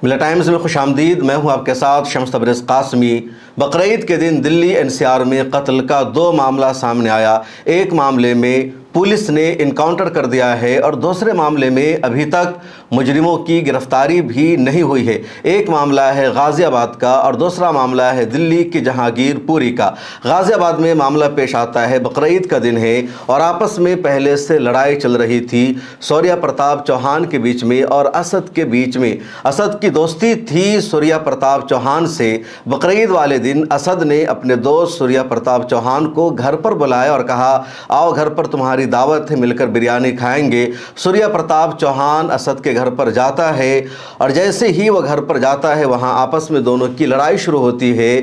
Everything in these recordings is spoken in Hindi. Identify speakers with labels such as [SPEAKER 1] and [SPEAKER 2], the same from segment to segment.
[SPEAKER 1] मिला टाइम्स में खुशामदीद। मैं हूं आपके साथ शम्स तबरेज़ कासमी। बकरीद के दिन दिल्ली एनसीआर में कत्ल का 2 मामला सामने आया। एक मामले में पुलिस ने इनकाउंटर कर दिया है और दूसरे मामले में अभी तक मुजरिमों की गिरफ्तारी भी नहीं हुई है। एक मामला है गाज़ियाबाद का और दूसरा मामला है दिल्ली की जहांगीरपुरी का। गाज़ियाबाद में मामला पेश आता है, बकरीद का दिन है और आपस में पहले से लड़ाई चल रही थी सूर्या प्रताप चौहान के बीच में और असद के बीच में। असद की दोस्ती थी सूर्या प्रताप चौहान से। बकरीद वाले दिन असद ने अपने दोस्त सूर्या प्रताप चौहान को घर पर बुलाया और कहा, आओ घर पर तुम्हारी दावत है, मिलकर बिरयानी खाएंगे। सूर्या प्रताप चौहान असद के घर पर जाता है और जैसे ही वह घर पर जाता है वहां आपस में दोनों की लड़ाई शुरू होती है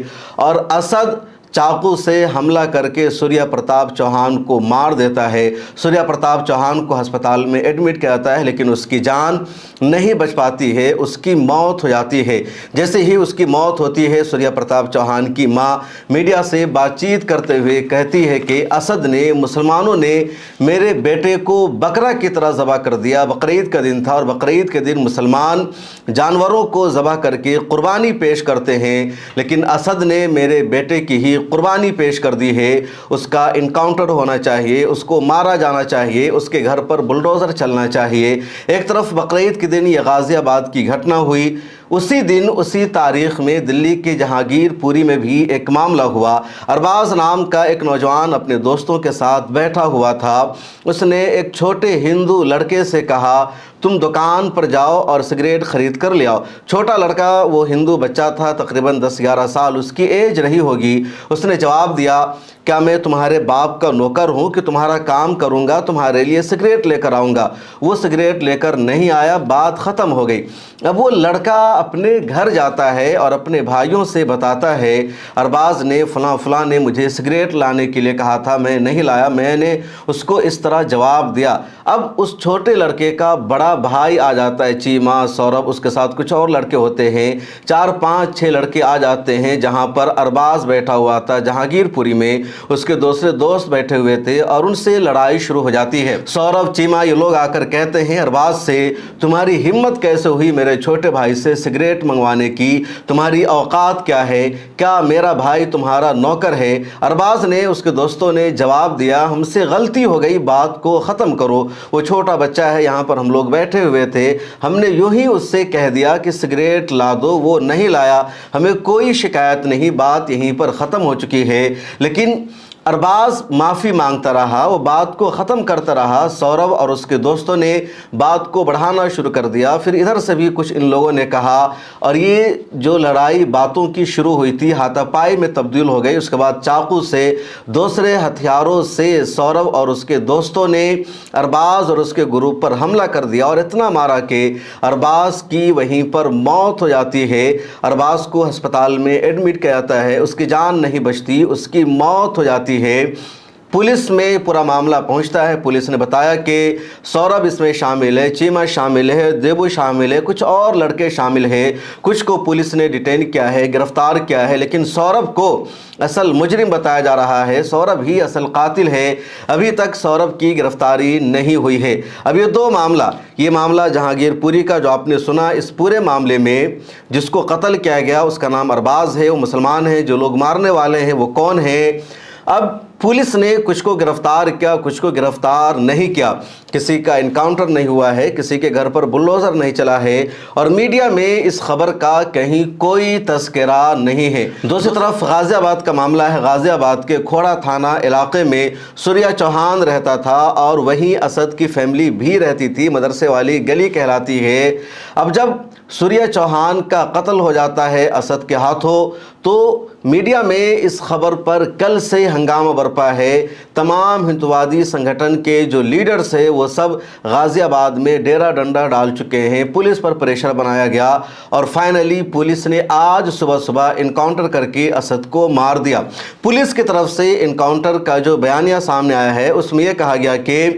[SPEAKER 1] और असद चाकू से हमला करके सूर्या प्रताप चौहान को मार देता है। सूर्या प्रताप चौहान को अस्पताल में एडमिट किया जाता है लेकिन उसकी जान नहीं बच पाती है, उसकी मौत हो जाती है। जैसे ही उसकी मौत होती है, सूर्या प्रताप चौहान की मां मीडिया से बातचीत करते हुए कहती है कि असद ने, मुसलमानों ने मेरे बेटे को बकरा की तरह ज़बह कर दिया। बकरीद का दिन था और बकरीद के दिन मुसलमान जानवरों को ज़बह करके कुर्बानी पेश करते हैं, लेकिन असद ने मेरे बेटे की ही कुर्बानी पेश कर दी है। उसका इनकाउंटर होना चाहिए, उसको मारा जाना चाहिए, उसके घर पर बुलडोज़र चलना चाहिए। एक तरफ बकरीद के दिन ये गाज़ियाबाद की घटना हुई, उसी दिन उसी तारीख़ में दिल्ली के जहांगीरपुरी में भी एक मामला हुआ। अरबाज नाम का एक नौजवान अपने दोस्तों के साथ बैठा हुआ था। उसने एक छोटे हिंदू लड़के से कहा, तुम दुकान पर जाओ और सिगरेट ख़रीद कर ले आओ। छोटा लड़का, वो हिंदू बच्चा था, तकरीबन 10-11 साल उसकी एज रही होगी। उसने जवाब दिया, क्या मैं तुम्हारे बाप का नौकर हूँ कि तुम्हारा काम करूँगा, तुम्हारे लिए सिगरेट लेकर आऊँगा। वो सिगरेट लेकर नहीं आया, बात ख़त्म हो गई। अब वो लड़का अपने घर जाता है और अपने भाइयों से बताता है, अरबाज ने फ़लाँ ने मुझे सिगरेट लाने के लिए कहा था, मैं नहीं लाया, मैंने उसको इस तरह जवाब दिया। अब उस छोटे लड़के का बड़ा भाई आ जाता है, चीमा, सौरभ, उसके साथ कुछ और लड़के होते हैं, 4-5-6 लड़के आ जाते हैं जहाँ पर अरबाज बैठा हुआ था जहांगीरपुरी में। उसके दूसरे दोस्त बैठे हुए थे और उनसे लड़ाई शुरू हो जाती है। सौरभ, चीमा, ये लोग आकर कहते हैं अरबाज से, तुम्हारी हिम्मत कैसे हुई मेरे छोटे भाई से सिगरेट मंगवाने की, तुम्हारी औकात क्या है, क्या मेरा भाई तुम्हारा नौकर है? अरबाज ने, उसके दोस्तों ने जवाब दिया, हमसे गलती हो गई, बात को ख़त्म करो। वो छोटा बच्चा है, यहाँ पर हम लोग बैठे हुए थे, हमने यूं ही उससे कह दिया कि सिगरेट ला दो, वो नहीं लाया, हमें कोई शिकायत नहीं, बात यहीं पर ख़त्म हो चुकी है। लेकिन अरबाज माफ़ी मांगता रहा, वो बात को ख़त्म करता रहा। सौरभ और उसके दोस्तों ने बात को बढ़ाना शुरू कर दिया। फिर इधर से भी कुछ इन लोगों ने कहा और ये जो लड़ाई बातों की शुरू हुई थी हाथापाई में तब्दील हो गई। उसके बाद चाकू से, दूसरे हथियारों से सौरभ और उसके दोस्तों ने अरबाज और उसके ग्रुप पर हमला कर दिया और इतना मारा कि अरबाज की वहीं पर मौत हो जाती है। अरबाज को अस्पताल में एडमिट किया जाता है, उसकी जान नहीं बचती, उसकी मौत हो जाती है। पुलिस में पूरा मामला पहुंचता है। पुलिस ने बताया कि सौरभ इसमें शामिल है, चीमा शामिल है, देबू शामिल है, कुछ और लड़के शामिल हैं। कुछ को पुलिस ने डिटेन किया है, गिरफ्तार किया है, लेकिन सौरभ को असल मुजरिम बताया जा रहा है, सौरभ ही असल कातिल है। अभी तक सौरभ की गिरफ्तारी नहीं हुई है। अब ये 2 मामला, ये मामला जहांगीरपुरी का जो आपने सुना, इस पूरे मामले में जिसको कत्ल किया गया उसका नाम अरबाज है, वो मुसलमान है। जो लोग मारने वाले हैं वो कौन है? अब पुलिस ने कुछ को गिरफ्तार किया, कुछ को गिरफ्तार नहीं किया। किसी का इनकाउंटर नहीं हुआ है, किसी के घर पर बुलडोज़र नहीं चला है और मीडिया में इस खबर का कहीं कोई तस्करा नहीं है। दूसरी तरफ गाज़ियाबाद का मामला है। गाज़ियाबाद के खोड़ा थाना इलाके में सूर्या चौहान रहता था और वहीं असद की फैमिली भी रहती थी, मदरसे वाली गली कहलाती है। अब जब सूर्या चौहान का कत्ल हो जाता है असद के हाथों, तो मीडिया में इस खबर पर कल से हंगामा बरपा है। तमाम हिंदुवादी संगठन के जो लीडर्स हैं वो सब गाज़ियाबाद में डेरा डंडा डाल चुके हैं। पुलिस पर प्रेशर बनाया गया और फाइनली पुलिस ने आज सुबह सुबह इनकाउंटर करके असद को मार दिया। पुलिस की तरफ से इनकाउंटर का जो बयानिया सामने आया है उसमें यह कहा गया कि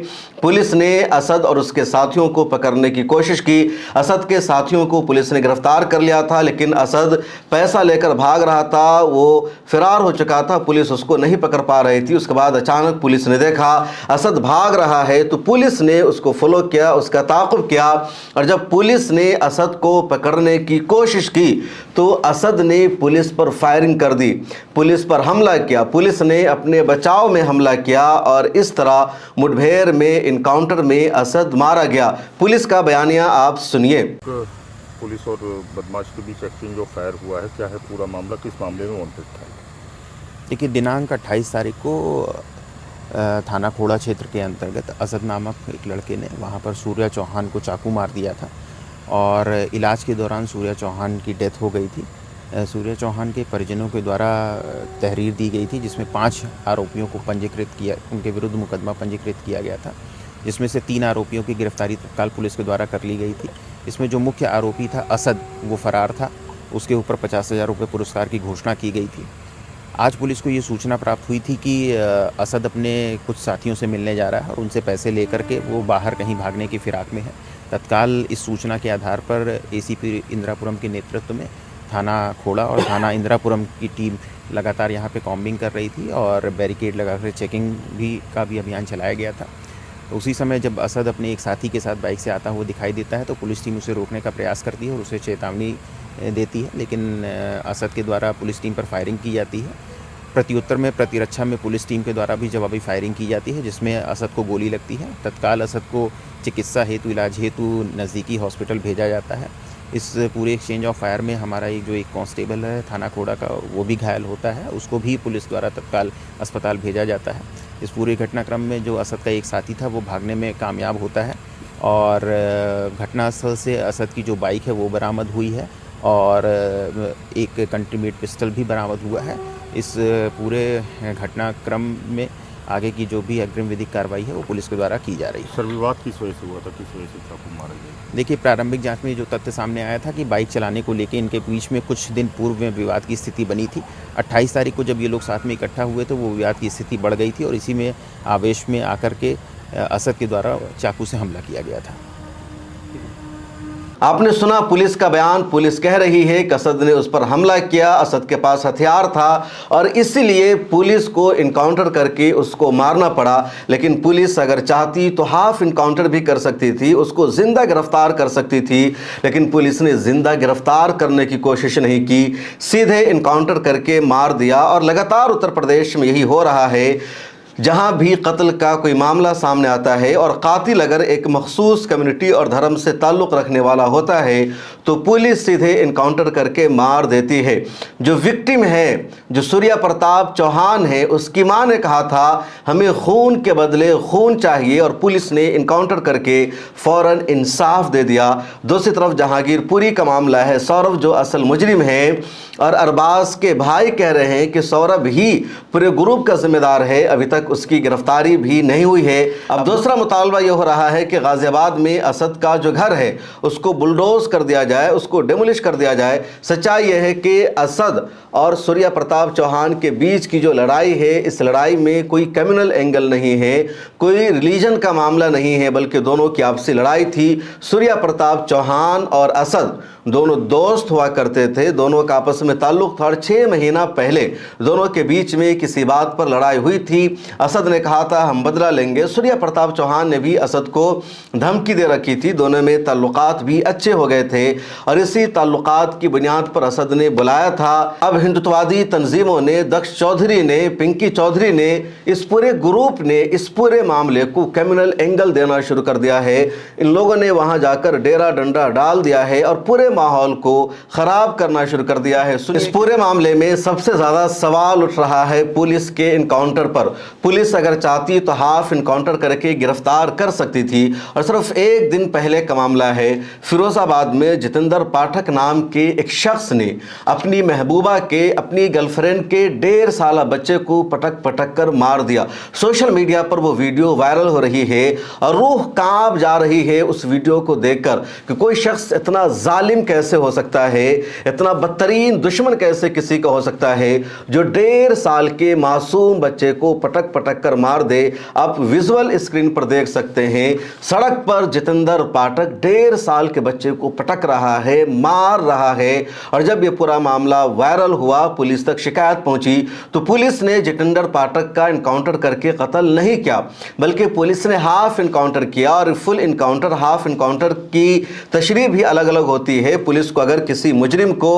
[SPEAKER 1] पुलिस ने असद और उसके साथियों को पकड़ने की कोशिश की। असद के साथियों को पुलिस ने गिरफ्तार कर लिया था, लेकिन असद पैसा लेकर भाग रहा था, वो फरार हो चुका था, पुलिस उसको नहीं पकड़ पा रही थी। उसके बाद अचानक पुलिस ने देखा असद भाग रहा है, तो पुलिस ने उसको फॉलो किया, उसका ताक़ुब किया, और जब पुलिस ने असद को पकड़ने की कोशिश की तो असद ने पुलिस पर फायरिंग कर दी, पुलिस पर हमला किया, पुलिस ने अपने बचाव में हमला किया और इस तरह मुठभेड़ में, इनकाउंटर में असद मारा गया। पुलिस का बयानिया आप सुनिए।
[SPEAKER 2] पुलिस और बदमाश के बीच एक्सचेंज ऑफ फायर हुआ है, क्या है पूरा मामला, किस मामले में वांटेड था?
[SPEAKER 3] देखिए, दिनांक 28 तारीख को थाना खोड़ा क्षेत्र के अंतर्गत असद नामक एक लड़के ने वहां पर सूर्या चौहान को चाकू मार दिया था और इलाज के दौरान सूर्या चौहान की डेथ हो गई थी। सूर्या चौहान के परिजनों के द्वारा तहरीर दी गई थी जिसमें 5 आरोपियों को पंजीकृत किया, उनके विरुद्ध मुकदमा पंजीकृत किया गया था, जिसमें से 3 आरोपियों की गिरफ्तारी तत्काल पुलिस के द्वारा कर ली गई थी। इसमें जो मुख्य आरोपी था असद, वो फरार था, उसके ऊपर 50,000 रुपये पुरस्कार की घोषणा की गई थी। आज पुलिस को ये सूचना प्राप्त हुई थी कि असद अपने कुछ साथियों से मिलने जा रहा है और उनसे पैसे लेकर के वो बाहर कहीं भागने की फिराक में है। तत्काल इस सूचना के आधार पर एसीपी इंदिरापुरम के नेतृत्व में थाना खोड़ा और थाना इंदिरापुरम की टीम लगातार यहाँ पे कॉम्बिंग कर रही थी और बैरिकेड लगाकर चेकिंग का भी अभियान चलाया गया था। उसी समय जब असद अपने एक साथी के साथ बाइक से आता हुआ दिखाई देता है तो पुलिस टीम उसे रोकने का प्रयास करती है और उसे चेतावनी देती है, लेकिन असद के द्वारा पुलिस टीम पर फायरिंग की जाती है। प्रत्युत्तर में, प्रतिरक्षा में पुलिस टीम के द्वारा भी जवाबी फायरिंग की जाती है जिसमें असद को गोली लगती है। तत्काल असद को चिकित्सा हेतु, इलाज हेतु नज़दीकी हॉस्पिटल भेजा जाता है। इस पूरे एक्सचेंज ऑफ फायर में हमारा एक कांस्टेबल है थाना खोड़ा का, वो भी घायल होता है, उसको भी पुलिस द्वारा तत्काल अस्पताल भेजा जाता है। इस पूरे घटनाक्रम में जो असद का एक साथी था वो भागने में कामयाब होता है और घटनास्थल से असद की जो बाइक है वो बरामद हुई है और एक कंट्रीमेड पिस्टल भी बरामद हुआ है। इस पूरे घटनाक्रम में आगे की जो भी अग्रिम विधिक कार्रवाई है वो पुलिस के द्वारा की जा रही है।
[SPEAKER 2] सर, विवाद किस वजह से हुआ था, किस वजह से चाकू मारा गया?
[SPEAKER 3] देखिए, प्रारंभिक जांच में जो तथ्य सामने आया था कि बाइक चलाने को लेकर इनके बीच में कुछ दिन पूर्व में विवाद की स्थिति बनी थी। 28 तारीख को जब ये लोग साथ में इकट्ठा हुए तो वो विवाद की स्थिति बढ़ गई थी और इसी में आवेश में आकर के असद के द्वारा चाकू से हमला किया गया था।
[SPEAKER 1] आपने सुना पुलिस का बयान। पुलिस कह रही है कि असद ने उस पर हमला किया, असद के पास हथियार था और इसीलिए पुलिस को इनकाउंटर करके उसको मारना पड़ा। लेकिन पुलिस अगर चाहती तो हाफ इनकाउंटर भी कर सकती थी, उसको जिंदा गिरफ्तार कर सकती थी, लेकिन पुलिस ने जिंदा गिरफ्तार करने की कोशिश नहीं की, सीधे इनकाउंटर करके मार दिया। और लगातार उत्तर प्रदेश में यही हो रहा है, जहां भी कत्ल का कोई मामला सामने आता है और कातिल अगर एक मखसूस कम्युनिटी और धर्म से ताल्लुक़ रखने वाला होता है तो पुलिस सीधे इनकाउंटर करके मार देती है। जो विक्टिम है, जो सूर्या प्रताप चौहान है, उसकी मां ने कहा था हमें खून के बदले खून चाहिए और पुलिस ने इनकाउंटर करके फ़ौरन इंसाफ दे दिया। दूसरी तरफ जहांगीरपुरी का मामला है, सौरभ जो असल मुजरिम है और अरबाज के भाई कह रहे हैं कि सौरभ ही पूरे ग्रुप का जिम्मेदार है, अभी तक उसकी गिरफ्तारी भी नहीं हुई है। अब दूसरा मुतालबा यह हो रहा है कि गाजियाबाद में असद का जो घर है उसको बुलडोज कर दिया जाए, उसको डेमोलिश कर दिया जाए। सच्चाई यह है कि असद और सूर्या प्रताप चौहान के बीच की जो लड़ाई है, इस लड़ाई में कोई कम्युनल एंगल नहीं है, कोई रिलीजन का मामला नहीं है, बल्कि दोनों की आपसी लड़ाई थी। सूर्या प्रताप चौहान और असद दोनों दोस्त हुआ करते थे, दोनों का आपस में ताल्लुक था और 6 महीना पहले दोनों के बीच में किसी बात पर लड़ाई हुई थी। असद ने कहा था हम बदला लेंगे, सूर्या प्रताप चौहान ने भी असद को धमकी दे रखी थी, दोनों में ताल्लुकात भी अच्छे हो गए थे और इसी ताल्लुकात की बुनियाद पर असद ने बुलाया था। अब हिंदुत्ववादी तंजीमों ने, दक्ष चौधरी ने, पिंकी चौधरी ने, इस पूरे ग्रुप ने इस पूरे मामले को कम्युनल एंगल देना शुरू कर दिया है। इन लोगों ने वहां जाकर डेरा डंडा डाल दिया है और पूरे माहौल को खराब करना शुरू कर दिया है। इस पूरे मामले में सबसे ज्यादा सवाल उठ रहा है पुलिस के इनकाउंटर पर। पुलिस अगर चाहती तो हाफ इनकाउंटर करके गिरफ्तार कर सकती थी और सिर्फ एक दिन पहले का मामला है, फिरोजाबाद में जितेंद्र पाठक नाम के एक शख्स ने अपनी महबूबा के, अपनी गर्लफ्रेंड के 1.5 साल बच्चे को पटक पटक कर मार दिया। सोशल मीडिया पर वो वीडियो वायरल हो रही है और रूह कांप जा रही है उस वीडियो को देखकर कि कोई शख्स इतना जालिम कैसे हो सकता है, इतना बदतरीन दुश्मन कैसे किसी का हो सकता है जो 1.5 साल के मासूम बच्चे को पटक पटक पटक कर मार दे। आप विजुअल स्क्रीन पर देख सकते हैं, सड़क पर जितेंद्र पाठक 1.5 साल के बच्चे को पटक रहा है, मार रहा है। और जब ये पूरा मामला वायरल हुआ, पुलिस तक शिकायत पहुंची, तो पुलिस ने जितेंद्र पाठक का इनकाउंटर करके कत्ल नहीं किया, बल्कि पुलिस ने हाफ इनकाउंटर किया। और फुल इनकाउंटर हाफ इनकाउंटर की तशरीह भी अलग अलग होती है। पुलिस को अगर किसी मुजरिम को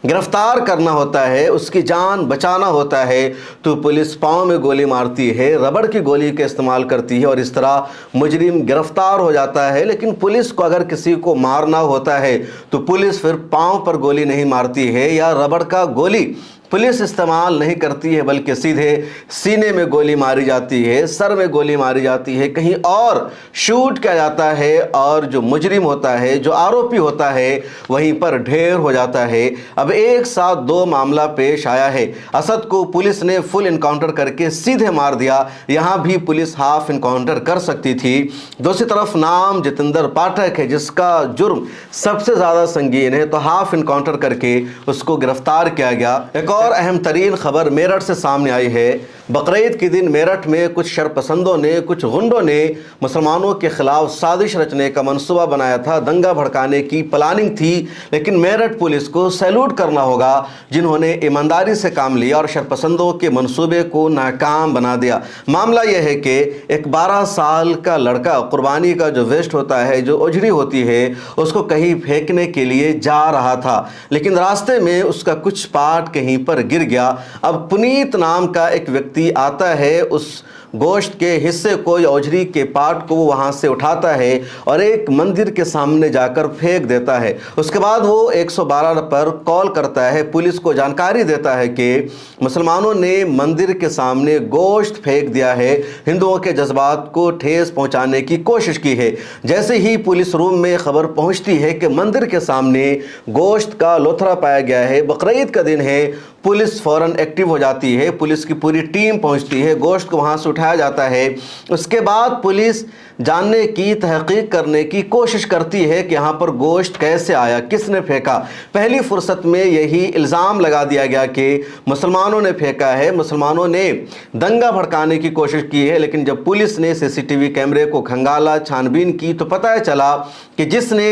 [SPEAKER 1] गिरफ्तार करना होता है, उसकी जान बचाना होता है, तो पुलिस पाँव में गोली मारती है, रबड़ की गोली का इस्तेमाल करती है और इस तरह मुजरिम गिरफ्तार हो जाता है। लेकिन पुलिस को अगर किसी को मारना होता है तो पुलिस फिर पाँव पर गोली नहीं मारती है या रबड़ का गोली पुलिस इस्तेमाल नहीं करती है, बल्कि सीधे सीने में गोली मारी जाती है, सर में गोली मारी जाती है, कहीं और शूट किया जाता है और जो मुजरिम होता है, जो आरोपी होता है, वहीं पर ढेर हो जाता है। अब एक साथ 2 मामला पेश आया है। असद को पुलिस ने फुल इनकाउंटर करके सीधे मार दिया, यहाँ भी पुलिस हाफ इनकाउंटर कर सकती थी। दूसरी तरफ नाम जितेंद्र पाठक है, जिसका जुर्म सबसे ज़्यादा संगीन है, तो हाफ इनकाउंटर करके उसको गिरफ्तार किया गया। एक और अहम तरीन खबर मेरठ से सामने आई है। बकरीद के दिन मेरठ में कुछ शरपसंदों ने, कुछ गुंडों ने मुसलमानों के खिलाफ साजिश रचने का मंसूबा बनाया था, दंगा भड़काने की प्लानिंग थी। लेकिन मेरठ पुलिस को सैल्यूट करना होगा, जिन्होंने ईमानदारी से काम लिया और शरपसंदों के मंसूबे को नाकाम बना दिया। मामला यह है कि एक 12 साल का लड़का कुर्बानी का जो वेस्ट होता है, जो उजड़ी होती है, उसको कहीं फेंकने के लिए जा रहा था, लेकिन रास्ते में उसका कुछ पार्ट कहीं पर गिर गया। अब पुनीत नाम का एक व्यक्ति आता है, उस गोश्त के हिस्से को या ओझरी के पार्ट को वो वहाँ से उठाता है और एक मंदिर के सामने जाकर फेंक देता है। उसके बाद वो 112 पर कॉल करता है, पुलिस को जानकारी देता है कि मुसलमानों ने मंदिर के सामने गोश्त फेंक दिया है, हिंदुओं के जज्बात को ठेस पहुँचाने की कोशिश की है। जैसे ही पुलिस रूम में खबर पहुँचती है कि मंदिर के सामने गोश्त का लोथरा पाया गया है, बकरीद का दिन है, पुलिस फ़ौरन एक्टिव हो जाती है, पुलिस की पूरी टीम पहुंचती है, गोश्त को वहां से उठाया जाता है। उसके बाद पुलिस जानने की, तहकीक करने की कोशिश करती है कि यहाँ पर गोश्त कैसे आया, किसने फेंका। पहली फुर्सत में यही इल्ज़ाम लगा दिया गया कि मुसलमानों ने फेंका है, मुसलमानों ने दंगा भड़काने की कोशिश की है। लेकिन जब पुलिस ने सीसीटीवी कैमरे को खंगाला, छानबीन की, तो पता चला कि जिसने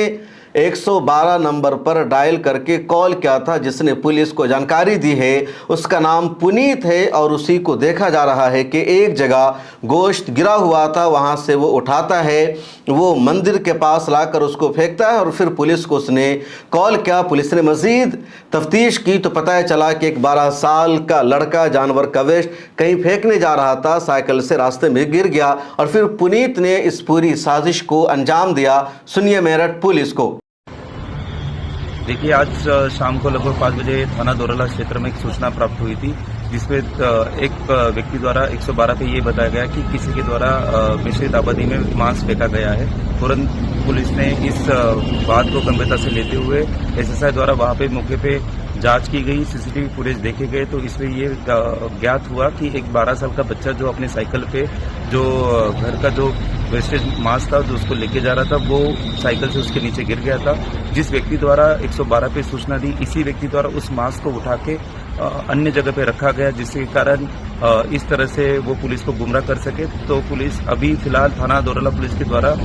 [SPEAKER 1] 112 नंबर पर डायल करके कॉल किया था, जिसने पुलिस को जानकारी दी है, उसका नाम पुनीत है और उसी को देखा जा रहा है कि एक जगह गोश्त गिरा हुआ था, वहां से वो उठाता है, वो मंदिर के पास लाकर उसको फेंकता है और फिर पुलिस को उसने कॉल किया। पुलिस ने मज़ीद तफ्तीश की तो पता चला कि एक 12 साल का लड़का जानवर का वेस्ट कहीं फेंकने जा रहा था, साइकिल से रास्ते में गिर गया और फिर पुनीत ने इस पूरी साजिश को अंजाम दिया। सुनिए मेरठ पुलिस को।
[SPEAKER 4] देखिए, आज शाम को लगभग 5 बजे थाना दोरला क्षेत्र में एक सूचना प्राप्त हुई थी, जिसमें एक व्यक्ति द्वारा 112 पे ये बताया गया कि किसी के द्वारा मिश्रित आबादी में मांस फेंका गया है। तुरंत पुलिस ने इस बात को गंभीरता से लेते हुए एसएसआई द्वारा वहां पे मौके पे जांच की गई, सीसीटीवी फुटेज देखे गए, तो इसमें ये ज्ञात हुआ कि एक 12 साल का बच्चा जो अपने साइकिल पे जो घर का जो वेस्टेज मांस था जो उसको लेके जा रहा था, वो साइकिल से उसके नीचे गिर गया था। जिस व्यक्ति द्वारा 112 पे सूचना दी, इसी व्यक्ति द्वारा उस मांस को उठा के अन्य जगह पे रखा गया, जिसके कारण इस तरह से वो पुलिस को गुमराह कर सके। तो पुलिस अभी फिलहाल थाना दोरला पुलिस के द्वारा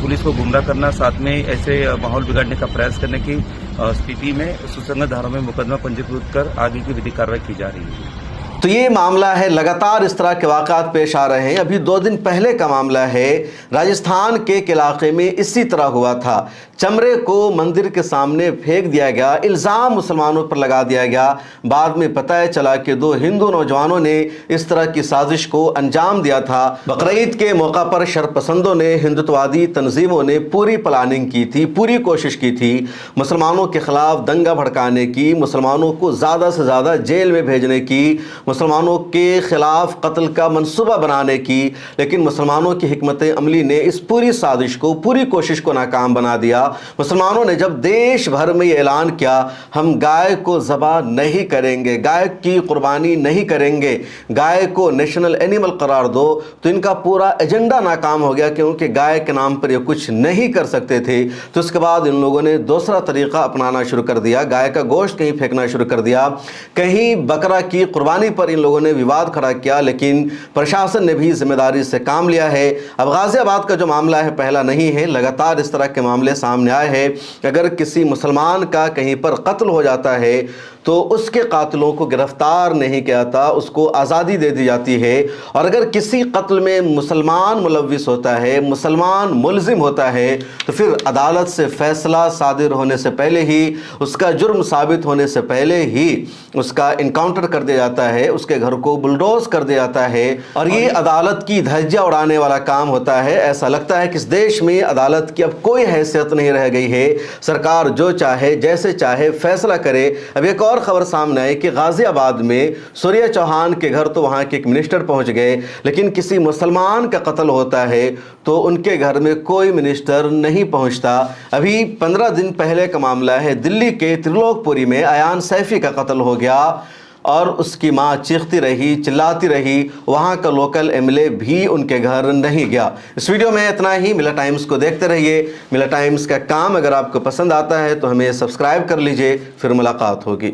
[SPEAKER 4] पुलिस को गुमराह करना, साथ में ऐसे माहौल बिगाड़ने का प्रयास करने की स्थिति में सुसंगत धाराओं में मुकदमा पंजीकृत कर आगे की विधिक कार्रवाई की जा रही है।
[SPEAKER 1] तो ये मामला है, लगातार इस तरह के वाक़ात पेश आ रहे हैं। अभी 2 दिन पहले का मामला है, राजस्थान के एक इलाके में इसी तरह हुआ था। चमड़े को मंदिर के सामने फेंक दिया गया, इल्ज़ाम मुसलमानों पर लगा दिया गया। बाद में पता चला कि 2 हिंदू नौजवानों ने इस तरह की साजिश को अंजाम दिया था। बकरीद के मौका पर शरपसंदों ने, हिंदुत्ववादी तंजीमों ने पूरी प्लानिंग की थी, पूरी कोशिश की थी मुसलमानों के खिलाफ दंगा भड़काने की, मुसलमानों को ज़्यादा से ज़्यादा जेल में भेजने की, मुसलमानों के खिलाफ कत्ल का मंसूबा बनाने की। लेकिन मुसलमानों की हिकमत अमली ने इस पूरी साजिश को, पूरी कोशिश को नाकाम बना दिया। मुसलमानों ने जब देश भर में ये ऐलान किया, हम गाय को ज़बह नहीं करेंगे, गाय की कुर्बानी नहीं करेंगे, गाय को नेशनल एनिमल करार दो, तो इनका पूरा एजेंडा नाकाम हो गया, क्योंकि गाय के नाम पर ये कुछ नहीं कर सकते थे। तो उसके बाद इन लोगों ने दूसरा तरीका अपनाना शुरू कर दिया, गाय का गोश्त कहीं फेंकना शुरू कर दिया, कहीं बकरा की कुर्बानी पर पर इन लोगों ने विवाद खड़ा किया, लेकिन प्रशासन ने भी जिम्मेदारी से काम लिया है। अब गाजियाबाद का जो मामला है पहला नहीं है, लगातार इस तरह के मामले सामने आए हैं। अगर किसी मुसलमान का कहीं पर कत्ल हो जाता है तो उसके कातिलों को गिरफ्तार नहीं किया जाता, उसको आज़ादी दे दी जाती है। और अगर किसी कत्ल में मुसलमान मुलविस होता है, मुसलमान मुलजिम होता है, तो फिर अदालत से फैसला सादिर होने से पहले ही, उसका जुर्म साबित होने से पहले ही उसका इनकाउंटर कर दिया जाता है, उसके घर को बुलडोज कर दिया जाता है। और ये अदालत की धज्जियां उड़ाने वाला काम होता है। ऐसा लगता है कि इस देश में अदालत की अब कोई हैसियत नहीं रह गई है, सरकार जो चाहे जैसे चाहे फैसला करे। अब एक और खबर सामने आई कि गाजियाबाद में सूर्या चौहान के घर तो वहां के एक मिनिस्टर पहुंच गए, लेकिन किसी मुसलमान का कत्ल होता है तो उनके घर में कोई मिनिस्टर नहीं पहुंचता। अभी 15 दिन पहले का मामला है, दिल्ली के त्रिलोकपुरी में अयान सैफी का कत्ल हो गया और उसकी मां चीखती रही, चिल्लाती रही, वहां का लोकल एमएलए भी उनके घर नहीं गया। इस वीडियो में इतना ही। मिला टाइम्स को देखते रहिए। मिला टाइम्स का काम अगर आपको पसंद आता है तो हमें सब्सक्राइब कर लीजिए। फिर मुलाकात होगी।